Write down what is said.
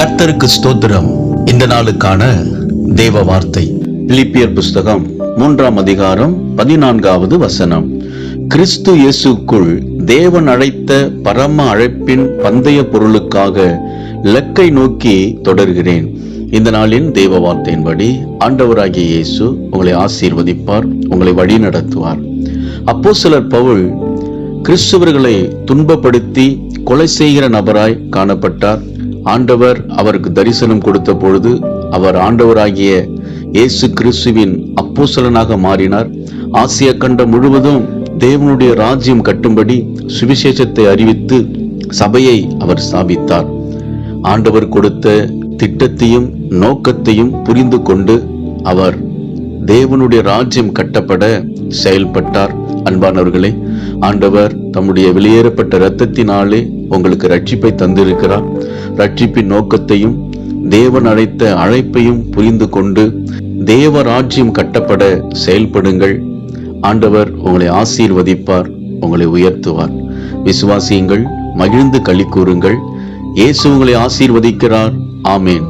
கர்த்தருக்கு ஸ்தோத்திரம். இந்த நாளுக்கான தேவ வார்த்தை பிலிப்பியர் புஸ்தகம் 3ஆம் அதிகாரம் 14வது வசனம். கிறிஸ்து இயேசுக்குள் தேவன் அழைத்த பரம அழைப்பின் பந்தய பொருளுக்காக இலக்கை நோக்கி தொடர்கிறேன். இந்த நாளின் தேவ வார்த்தையின்படி ஆண்டவராகிய இயேசு உங்களை ஆசீர்வதிப்பார், உங்களை வழி நடத்துவார். அப்போஸ்தலர் பவுல் கிறிஸ்துவர்களை துன்பப்படுத்தி கொலை செய்கிற நபராய் காணப்பட்டார். ஆண்டவர் அவருக்கு தரிசனம் கொடுத்த பொழுது அவர் ஆண்டவராகிய இயேசு கிறிஸ்துவின் அப்போஸ்தலனாக மாறினார். ஆசியா கண்டம் முழுவதும் தேவனுடைய ராஜ்யம் கட்டும்படி சுவிசேஷத்தை அறிவித்து சபையை அவர் ஸ்தாபித்தார். ஆண்டவர் கொடுத்த திட்டத்தையும் நோக்கத்தையும் புரிந்து கொண்டு அவர் தேவனுடைய ராஜ்யம் கட்டப்பட செயல்பட்டார். அன்பானவர்களே, ஆண்டவர் தம்முடைய வெளியேறப்பட்ட இரத்தத்தினாலே உங்களுக்கு ரட்சிப்பை தந்திருக்கிறார். ரட்சிப்பின் நோக்கத்தையும் தேவன் அழைத்த அழைப்பையும் புரிந்து கொண்டு தேவ ராஜ்யம் கட்டப்பட செயல்படுங்கள். ஆண்டவர் உங்களை ஆசீர்வதிப்பார், உங்களை உயர்த்துவார். விசுவாசியுங்கள், மகிழ்ந்து களி கூறுங்கள். இயேசு உங்களை ஆசீர்வதிக்கிறார். ஆமேன்.